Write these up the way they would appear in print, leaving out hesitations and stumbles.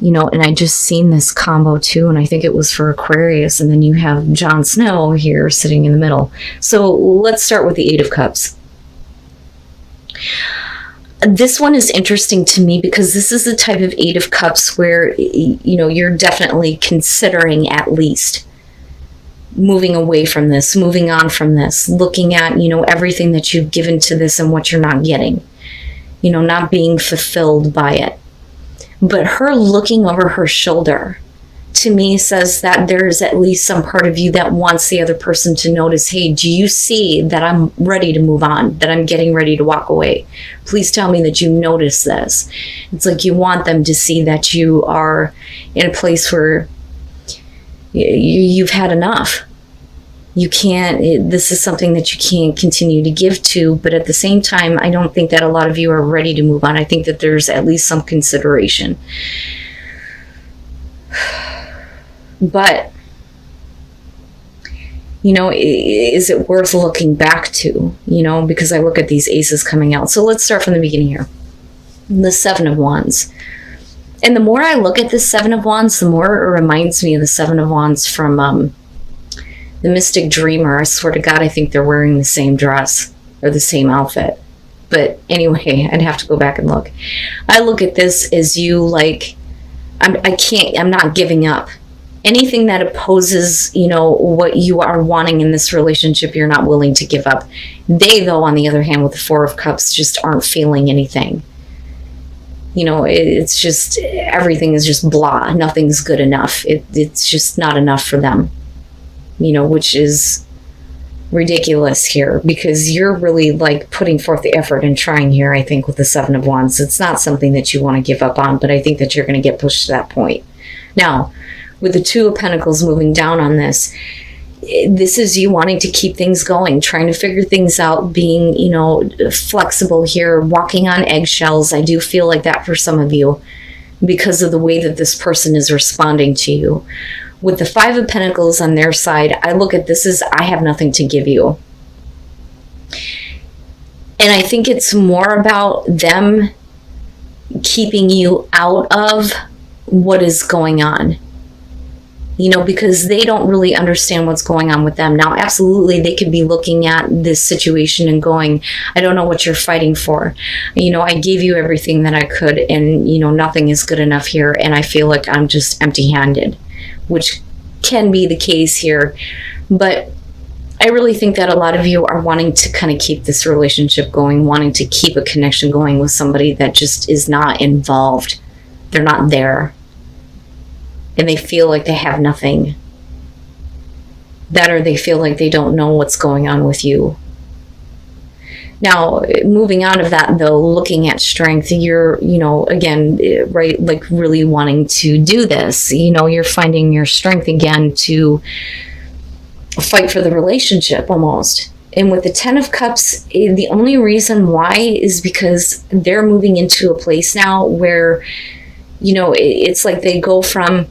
And I just seen this combo too, and I think it was for Aquarius, and then you have Jon Snow here sitting in the middle. So let's start with the Eight of Cups. This one is interesting to me because this is the type of Eight of Cups where, you're definitely considering at least moving away from this, moving on from this, looking at, everything that you've given to this and what you're not getting, not being fulfilled by it. But her looking over her shoulder, to me, says that there's at least some part of you that wants the other person to notice, hey, do you see that I'm ready to move on, that I'm getting ready to walk away? Please tell me that you notice this. It's like you want them to see that you are in a place where you've had enough. You can't, this is something that you can't continue to give to, but at the same time, I don't think that a lot of you are ready to move on. I think that there's at least some consideration. But, is it worth looking back to, because I look at these aces coming out. So let's start from the beginning here. The Seven of Wands. And the more I look at this Seven of Wands, the more it reminds me of the Seven of Wands from the Mystic Dreamer. I swear to God, I think they're wearing the same dress or the same outfit. But anyway, I'd have to go back and look. I look at this as you like, I'm not giving up. Anything that opposes, what you are wanting in this relationship, you're not willing to give up. They, though, on the other hand, with the Four of Cups, just aren't feeling anything. It's just, everything is just blah. Nothing's good enough. It's just not enough for them, which is ridiculous here because you're really like putting forth the effort and trying here, I think, with the Seven of Wands. It's not something that you want to give up on, but I think that you're going to get pushed to that point. Now, with the Two of Pentacles moving down on this is you wanting to keep things going, trying to figure things out, being, flexible here, walking on eggshells. I do feel like that for some of you because of the way that this person is responding to you. With the Five of Pentacles on their side, I look at this as I have nothing to give you. And I think it's more about them keeping you out of what is going on. Because they don't really understand what's going on with them. Now, absolutely, they could be looking at this situation and going, I don't know what you're fighting for. I gave you everything that I could, and, nothing is good enough here, and I feel like I'm just empty-handed, which can be the case here. But I really think that a lot of you are wanting to kind of keep this relationship going, wanting to keep a connection going with somebody that just is not involved. They're not there. And they feel like they have nothing. That or they feel like they don't know what's going on with you. Now, moving out of that, though, looking at strength, you're, again, right, like really wanting to do this. You're finding your strength again to fight for the relationship almost. And with the Ten of Cups, the only reason why is because they're moving into a place now where, it's like they go from,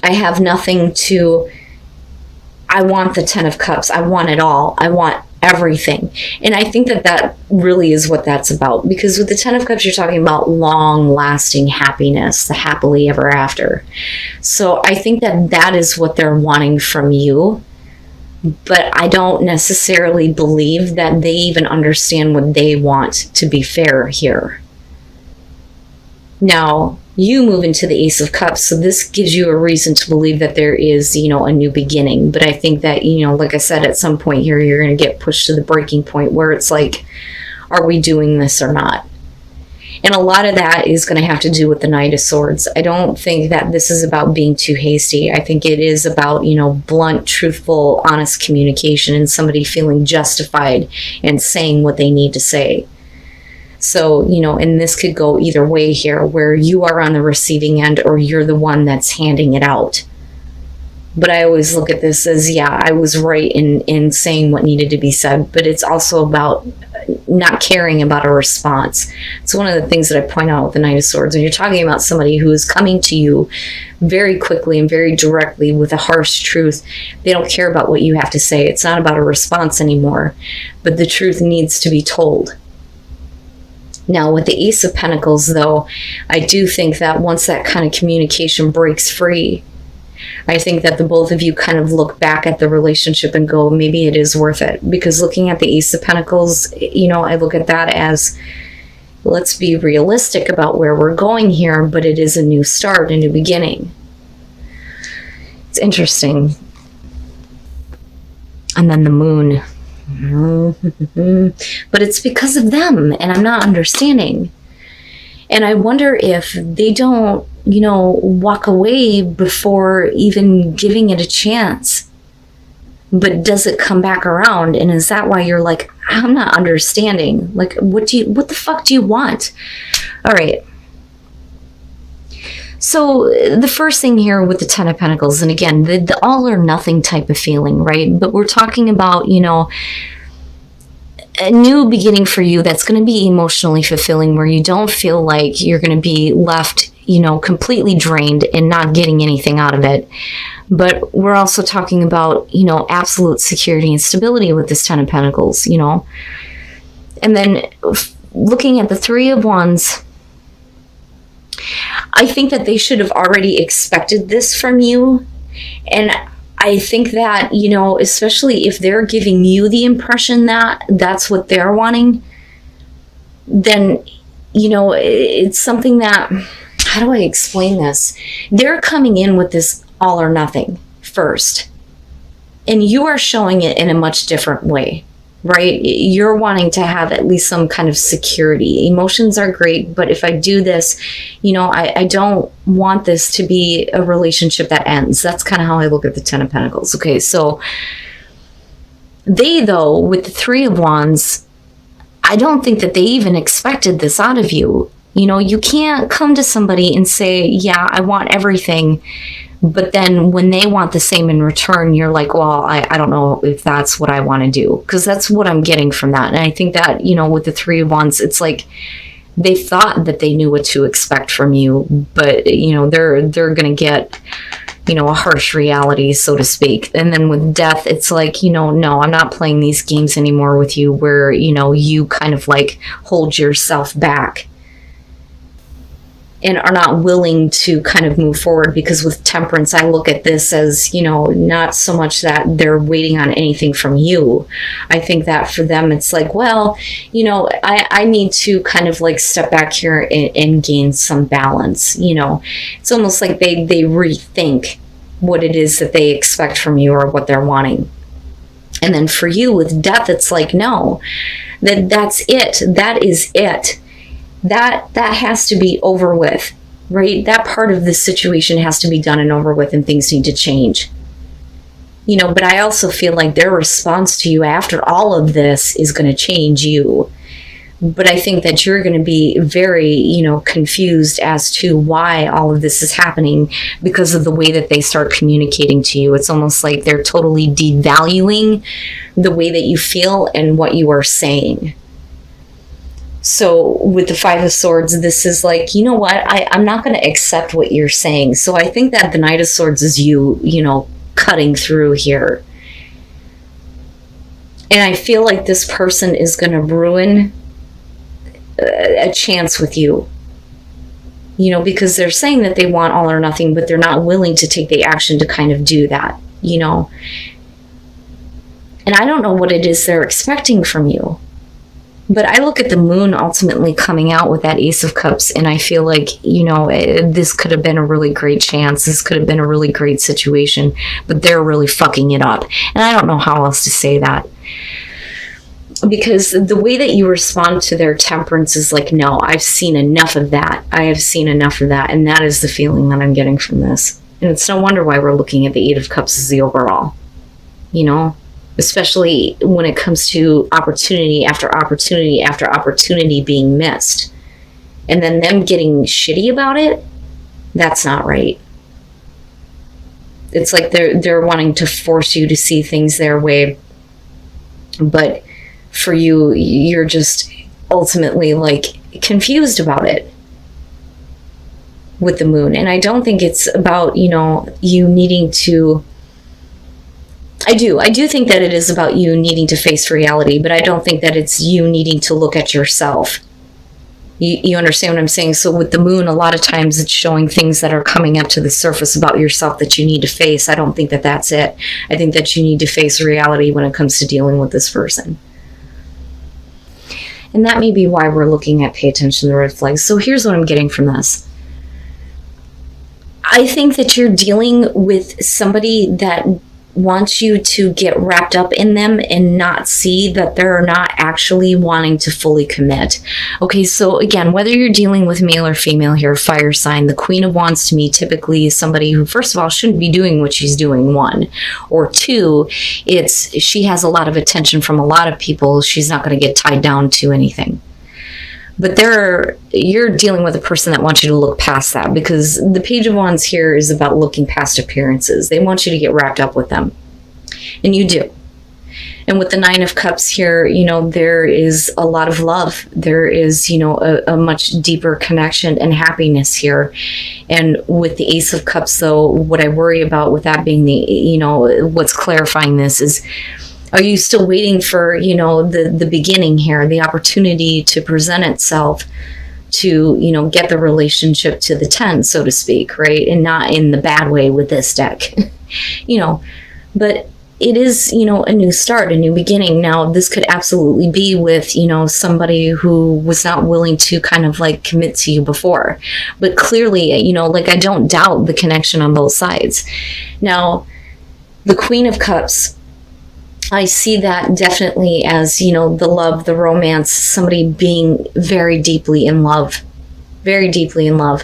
I have nothing to, I want the Ten of Cups. I want it all. I want everything. And I think that really is what that's about. Because with the Ten of Cups, you're talking about long-lasting happiness, the happily ever after. So I think that is what they're wanting from you. But I don't necessarily believe that they even understand what they want, to be fair here. Now, you move into the Ace of Cups, so this gives you a reason to believe that there is, a new beginning. But I think that, like I said, at some point here, you're going to get pushed to the breaking point where it's like, are we doing this or not? And a lot of that is going to have to do with the Knight of Swords. I don't think that this is about being too hasty. I think it is about, blunt, truthful, honest communication and somebody feeling justified and saying what they need to say. So, and this could go either way here, where you are on the receiving end or you're the one that's handing it out. But I always look at this as, yeah, I was right in saying what needed to be said, but it's also about not caring about a response. It's one of the things that I point out with the Knight of Swords. When you're talking about somebody who is coming to you very quickly and very directly with a harsh truth, they don't care about what you have to say. It's not about a response anymore, but the truth needs to be told. Now, with the Ace of Pentacles, though, I do think that once that kind of communication breaks free, I think that the both of you kind of look back at the relationship and go, maybe it is worth it. Because looking at the Ace of Pentacles, I look at that as, let's be realistic about where we're going here, but it is a new start, a new beginning. It's interesting. And then the Moon. But it's because of them, and I'm not understanding. And I wonder if they don't, walk away before even giving it a chance. But does it come back around? And is that why you're like, I'm not understanding? Like, what the fuck do you want? All right. So the first thing here with the Ten of Pentacles, and again, the all or nothing type of feeling, right? But we're talking about, a new beginning for you that's going to be emotionally fulfilling, where you don't feel like you're going to be left, completely drained and not getting anything out of it. But we're also talking about, absolute security and stability with this Ten of Pentacles, And then looking at the Three of Wands, I think that they should have already expected this from you. And I think that, especially if they're giving you the impression that that's what they're wanting, then, it's something that, how do I explain this? They're coming in with this all or nothing first, and you are showing it in a much different way, right? You're wanting to have at least some kind of security. Emotions are great, but if I do this, I don't want this to be a relationship that ends. That's kind of how I look at the Ten of Pentacles. Okay, so they, though, with the Three of Wands, I don't think that they even expected this out of you. You can't come to somebody and say, yeah, I want everything, but then when they want the same in return, you're like, well, I don't know if that's what I want to do, because that's what I'm getting from that. And I think that, with the Three of Wands, it's like they thought that they knew what to expect from you, but, they're going to get, a harsh reality, so to speak. And then with Death, it's like, no, I'm not playing these games anymore with you, where, you kind of like hold yourself back and are not willing to kind of move forward. Because with Temperance, I look at this as, not so much that they're waiting on anything from you. I think that for them, it's like, well, I need to kind of like step back here and gain some balance. It's almost like they rethink what it is that they expect from you or what they're wanting. And then for you with Death, it's like, no, that's it. That is it. That has to be over with, right? That part of this situation has to be done and over with, and things need to change. But I also feel like their response to you after all of this is going to change you. But I think that you're going to be very, confused as to why all of this is happening, because of the way that they start communicating to you. It's almost like they're totally devaluing the way that you feel and what you are saying. So with the Five of Swords, this is like, you know what? I'm not going to accept what you're saying. So I think that the Knight of Swords is you, cutting through here. And I feel like this person is going to ruin a chance with you. Because they're saying that they want all or nothing, but they're not willing to take the action to kind of do that, And I don't know what it is they're expecting from you. But I look at the Moon ultimately coming out with that Ace of Cups, and I feel like, this could have been a really great chance. This could have been a really great situation, but they're really fucking it up. And I don't know how else to say that. Because the way that you respond to their Temperance is like, no, I've seen enough of that. I have seen enough of that. And that is the feeling that I'm getting from this. And it's no wonder why we're looking at the Eight of Cups as the overall, especially when it comes to opportunity after opportunity after opportunity being missed. And then them getting shitty about it, that's not right. It's like they're wanting to force you to see things their way. But for you, you're just ultimately like confused about it with the Moon. And I don't think it's about, you needing to... I do think that it is about you needing to face reality, but I don't think that it's you needing to look at yourself You understand what I'm saying? So with the moon, a lot of times it's showing things that are coming up to the surface about yourself that you need to face. I don't think that that's it. I think that you need to face reality when it comes to dealing with this person. And that may be why we're looking at pay attention to the red flags. So here's what I'm getting from this. I think that you're dealing with somebody that wants you to get wrapped up in them and not see that they're not actually wanting to fully commit. Okay, so again, whether you're dealing with male or female here, fire sign, the Queen of Wands to me typically is somebody who, first of all, shouldn't be doing what she's doing, one. Or two, she has a lot of attention from a lot of people. She's not going to get tied down to anything. But you're dealing with a person that wants you to look past that, because the Page of Wands here is about looking past appearances. They want you to get wrapped up with them. And you do. And with the Nine of Cups here, there is a lot of love. There is, a much deeper connection and happiness here. And with the Ace of Cups, though, what I worry about with that being what's clarifying this is, are you still waiting for, the beginning here, the opportunity to present itself to, get the relationship to the 10, so to speak, right? And not in the bad way with this deck, but it is, a new start, a new beginning. Now, this could absolutely be with, somebody who was not willing to kind of like commit to you before. But clearly, I don't doubt the connection on both sides. Now, the Queen of Cups, I see that definitely as, the love, the romance, somebody being very deeply in love, very deeply in love.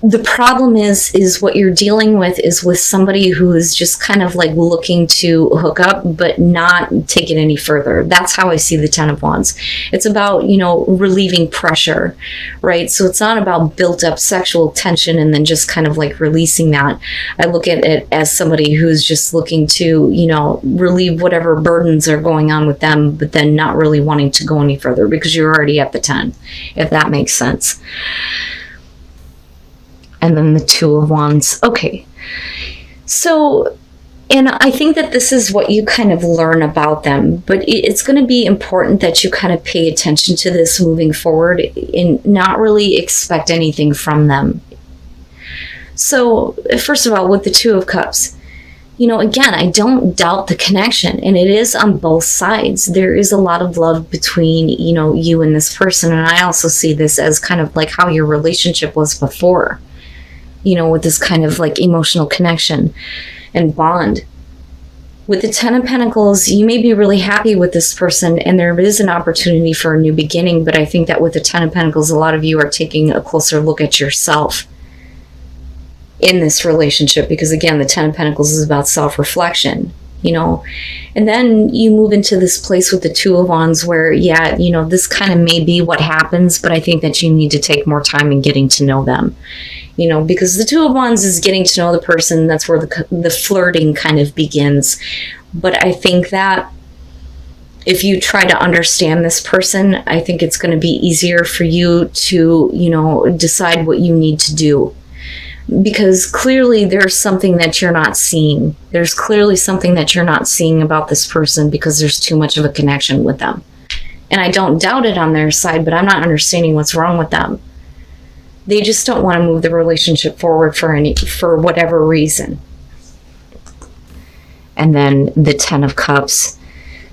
The problem is what you're dealing with is with somebody who is just kind of like looking to hook up, but not take it any further. That's how I see the Ten of Wands. It's about, relieving pressure, right? So it's not about built up sexual tension and then just kind of like releasing that. I look at it as somebody who's just looking to, relieve whatever burdens are going on with them, but then not really wanting to go any further because you're already at the 10, if that makes sense. And then the Two of Wands. Okay. So, and I think that this is what you kind of learn about them, but it's going to be important that you kind of pay attention to this moving forward and not really expect anything from them. So, first of all, with the Two of Cups, again, I don't doubt the connection, and it is on both sides. There is a lot of love between, you and this person, and I also see this as kind of like how your relationship was before. With this kind of like emotional connection and bond. With the Ten of Pentacles, you may be really happy with this person and there is an opportunity for a new beginning, but I think that with the Ten of Pentacles, a lot of you are taking a closer look at yourself in this relationship, because again, the Ten of Pentacles is about self-reflection, and then you move into this place with the Two of Wands where, this kind of may be what happens, but I think that you need to take more time in getting to know them. Because the Two of Wands is getting to know the person. That's where the flirting kind of begins. But I think that if you try to understand this person, I think it's going to be easier for you to, decide what you need to do. Because clearly there's something that you're not seeing. There's clearly something that you're not seeing about this person because there's too much of a connection with them. And I don't doubt it on their side, but I'm not understanding what's wrong with them. They just don't want to move the relationship forward for whatever reason. And then the Ten of Cups,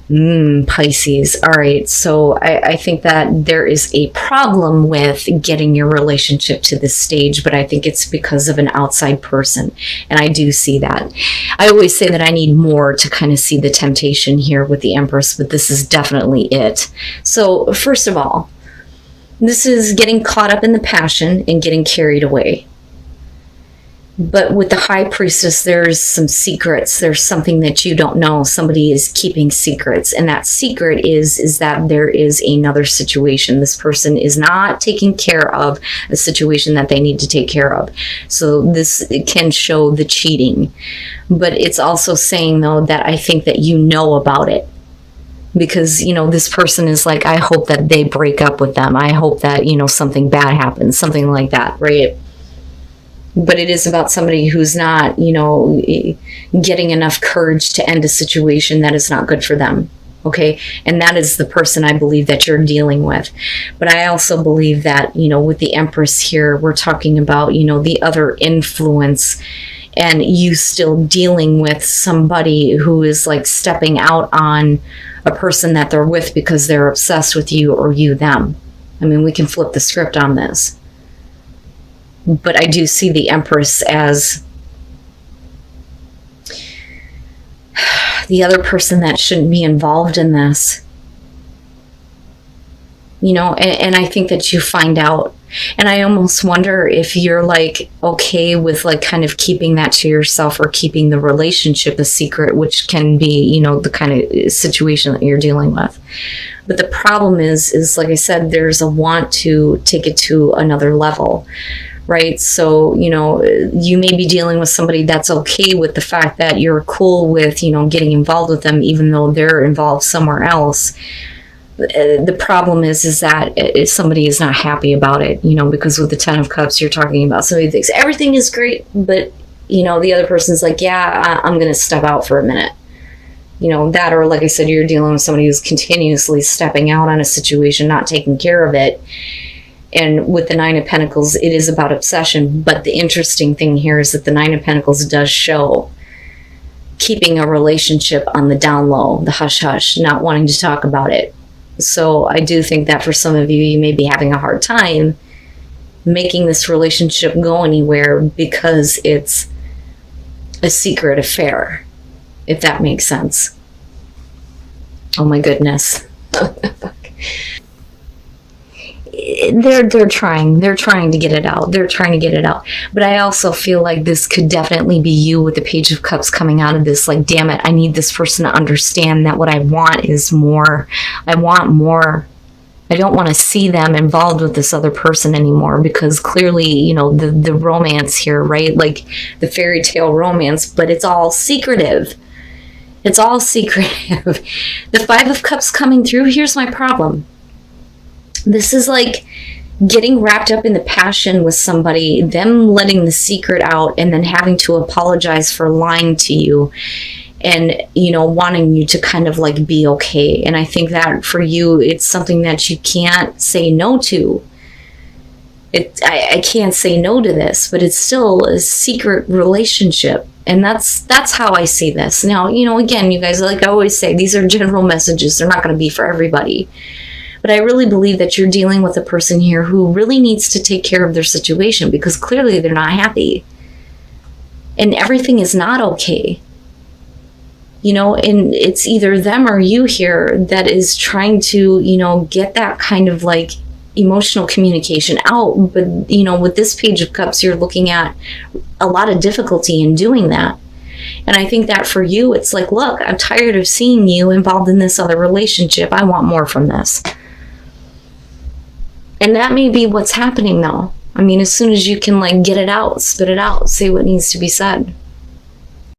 Pisces. All right, so I think that there is a problem with getting your relationship to this stage, but I think it's because of an outside person, and I do see that. I always say that I need more to kind of see the temptation here with the Empress, but this is definitely it. So first of all, this is getting caught up in the passion and getting carried away. But with the High Priestess, there's some secrets. There's something that you don't know. Somebody is keeping secrets. And that secret is that there is another situation. This person is not taking care of a situation that they need to take care of. So this can show the cheating. But it's also saying, though, that I think that you know about it. Because, this person is like, I hope that they break up with them. I hope that, something bad happens, something like that, right? But it is about somebody who's not, getting enough courage to end a situation that is not good for them. Okay. And that is the person I believe that you're dealing with. But I also believe that, with the Empress here, we're talking about, the other influence, and you still dealing with somebody who is like stepping out on a person that they're with because they're obsessed with you, or you them. I mean, we can flip the script on this. But I do see the Empress as the other person that shouldn't be involved in this. And I think that you find out. And I almost wonder if you're like okay with like kind of keeping that to yourself, or keeping the relationship a secret, which can be, the kind of situation that you're dealing with. But the problem is like I said, there's a want to take it to another level. Right? So, you may be dealing with somebody that's okay with the fact that you're cool with, getting involved with them, even though they're involved somewhere else. The problem is that if somebody is not happy about it, because with the Ten of Cups, you're talking about somebody thinks everything is great, but, the other person's like, yeah, I'm going to step out for a minute. That, or like I said, you're dealing with somebody who's continuously stepping out on a situation, not taking care of it. And with the Nine of Pentacles, it is about obsession. But the interesting thing here is that the Nine of Pentacles does show keeping a relationship on the down low, the hush hush, not wanting to talk about it. So I do think that for some of you, you may be having a hard time making this relationship go anywhere because it's a secret affair, if that makes sense. Oh my goodness. They're trying to get it out. But I also feel like this could definitely be you with the Page of Cups coming out of this. Like, damn it, I need this person to understand that what I want is more. I want more. I don't want to see them involved with this other person anymore, because clearly, the romance here, right? Like the fairy tale romance, but it's all secretive. It's all secretive. The Five of Cups coming through, here's my problem. This is like getting wrapped up in the passion with somebody, them letting the secret out, and then having to apologize for lying to you, and, wanting you to kind of like be okay. And I think that for you, it's something that you can't say no to. I can't say no to this, but it's still a secret relationship. And that's how I see this. Now, again, you guys, like I always say, these are general messages. They're not going to be for everybody. But I really believe that you're dealing with a person here who really needs to take care of their situation, because clearly they're not happy. And everything is not okay. And it's either them or you here that is trying to, get that kind of like emotional communication out. But, with this Page of Cups, you're looking at a lot of difficulty in doing that. And I think that for you, it's like, look, I'm tired of seeing you involved in this other relationship. I want more from this. And that may be what's happening, though. I mean, as soon as you can, like, get it out, spit it out, say what needs to be said.